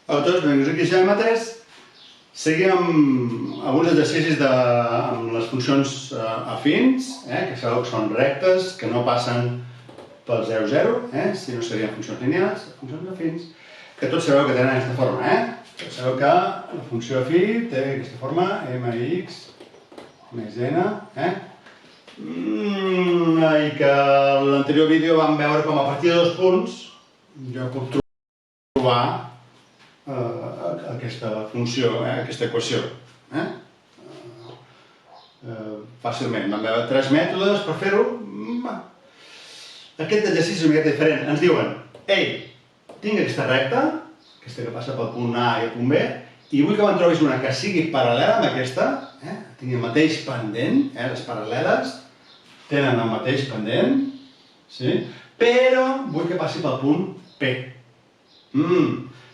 Hola a tots, benvinguts aquí a Xema3. Seguim amb alguns exercicis amb les funcions afins, que sabeu que són rectes, que no passen pel 0, 0, si no serien funcions lineals, funcions afins, que tots sabeu que tenen aquesta forma. Tots sabeu que la funció afí té aquesta forma, mx més n, i que a l'anterior vídeo vam veure com a partir de dos punts jo puc trobar aquesta funció, aquesta equació. Fàcilment. Vam veure tres mètodes per fer-ho. Aquest exercici és una mica diferent. Ens diuen, ei, tinc aquesta recta, aquesta que passa pel punt A i el punt B, i vull que me'n trobis una que sigui paral·lela amb aquesta, tingui el mateix pendent, les paral·leles tenen el mateix pendent, però vull que passi pel punt P.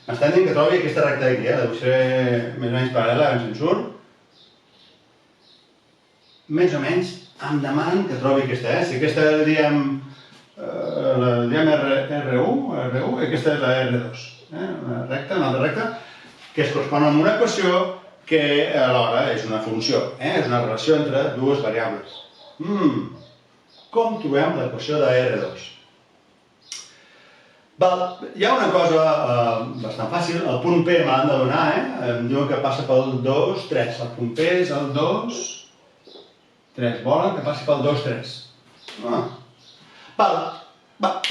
M'estan dient que trobi aquesta recta d'aquí, deu ser més o menys paral·lela, a veure si en surt. Més o menys em demanen que trobi aquesta, si aquesta la diem R1, aquesta és la R2. Una recta, una altra recta, que es correspon amb una equació que alhora és una funció, és una relació entre dues variables. Com trobem l'equació de R2? Hi ha una cosa bastant fàcil, el punt P me l'han de donar, em diuen que passa pel 2, 3, el punt P és el 2, 3, volen que passi pel 2, 3.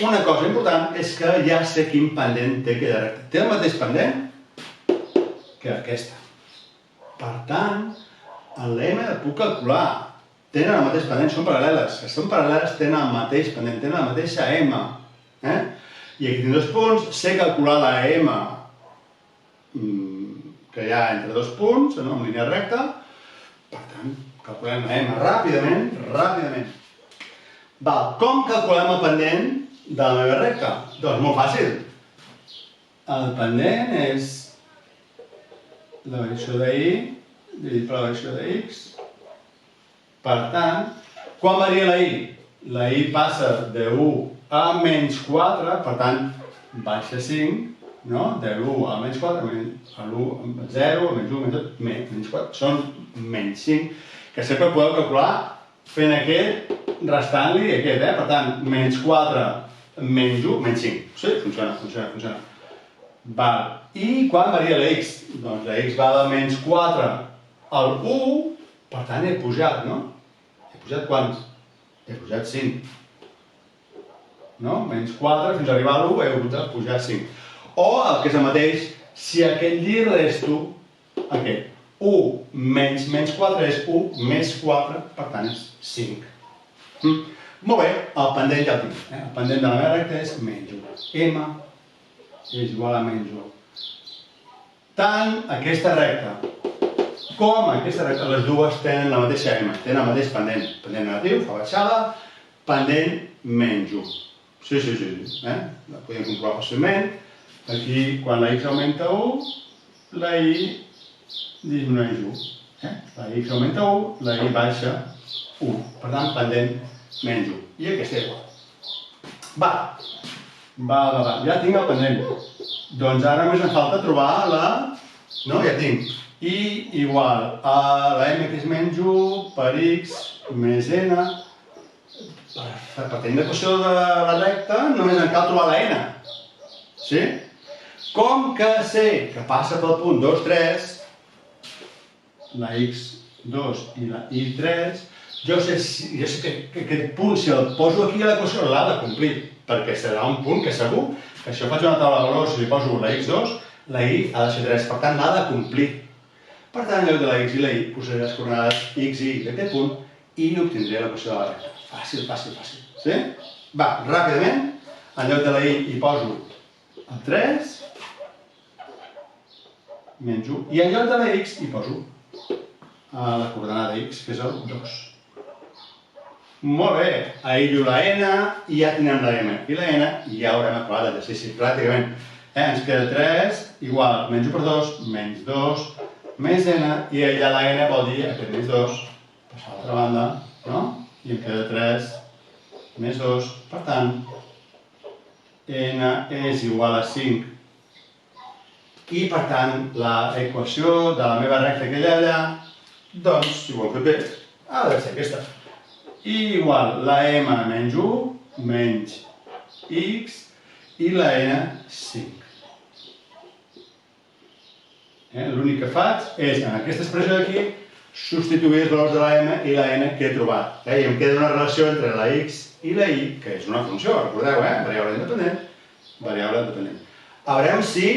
Una cosa important és que ja sé quin pendent té aquella recta. Té el mateix pendent que aquesta. Per tant, l'M el puc calcular. Tenen el mateix pendent, són paral·leles. Si són paral·leles tenen el mateix pendent, tenen la mateixa M. I aquí tinc dos punts, sé calcular la M que hi ha entre dos punts, en línia recta. Per tant, calculem la M ràpidament. Com calculem el pendent de la meva recta? Doncs molt fàcil. El pendent és la variació de I dividit per la variació de X. Per tant, quan varia la I? La I passa de 1 a menys 4, per tant, baixa 5, de l'1 a menys 4, a l'1 a 0, menys 1, menys 4, són menys 5, que sempre podeu calcular fent aquest, restant-li aquest, per tant, menys 4, menys 1, menys 5. Sí, funciona. I quan varia la X? Doncs la X va de menys 4 al 1, per tant he pujat, no? He pujat quants? He pujat 5. Menys 4, fins a arribar a l'1 he hagut de pujar 5. O, el que és el mateix, si aquest li resto aquest. 1 menys 4 és 1 més 4, per tant és 5. Molt bé, el pendent ja el tinc. El pendent de la meva recta és menys 1. M és igual a menys 1. Tant aquesta recta com aquesta recta, les dues tenen la mateixa M, tenen el mateix pendent. Pendent negatiu, fa baixada, pendent menys 1. Sí, la podem comprovar fàcilment. Aquí, quan la X augmenta 1, la Y disminueix 1. La X augmenta 1, la Y baixa 1. Per tant, pendent menys 1. I aquesta és igual. Ja tinc el pendent. Doncs ara només em falta trobar la... No, ja tinc. I igual a la M que és menys 1 per X més N. Per tenir l'equació de la recta només em cal trobar la N. Sí? Com que sé que passa pel punt 2, 3, la X2 i la Y3, jo sé que aquest punt, si el poso aquí a l'equació, l'ha de complir, perquè serà un punt que segur que si jo faig una taula de valors i li poso la X2, la Y ha de ser 3, per tant l'ha de complir. Per tant, en lloc de la X i la Y, posaré les coordenades X i Y d'aquest punt i obtindré l'equació de la recta. Fàcil. Sí? Ràpidament, en lloc de la Y hi poso el 3, menys 1, i en lloc de la X hi poso la coordenada X, que és el 2. Molt bé, aïllo la N i ja tenim la M. I la N i ja haurem acabat l'exercici, pràcticament. Ens queda 3 igual menys 1 per 2, menys 2, més N, i allà la N vol dir aquest més 2, passar a l'altra banda, no? I em queda 3 més 2, per tant, N és igual a 5 I per tant, l'equació de la meva recta que hi ha allà, doncs, si ho hem fet bé, ha de ser aquesta. I igual, la m menys 1 menys x i la n 5. L'únic que faig és, en aquesta expressió d'aquí, substituir els valors de la m i la n que he trobat. I em queda una relació entre la x i la y, que és una funció, recordeu, variable independent, variable dependent. A veure si,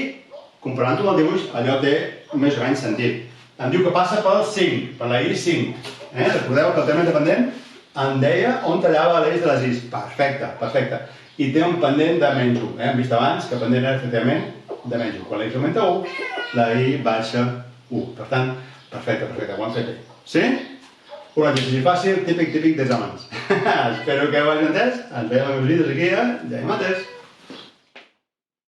comparant-ho amb el dibuix, allò té més o menys sentit. Em diu que passa pel 5, per la i 5. Recordeu que el terme independent em deia on tallava l'eix de les i's. Perfecte, perfecte. I té un pendent de menys 1. Hem vist abans que el pendent era efectivament de menys 1. Quan la x augmenta 1, la i baixa 1. Per tant, perfecte, perfecte, ho hem fet bé. Sí? Un exercici fàcil, típic d'exàmens. Espero que ho hagi entès. Ens veiem a meus vídeos aquí a Jaimates.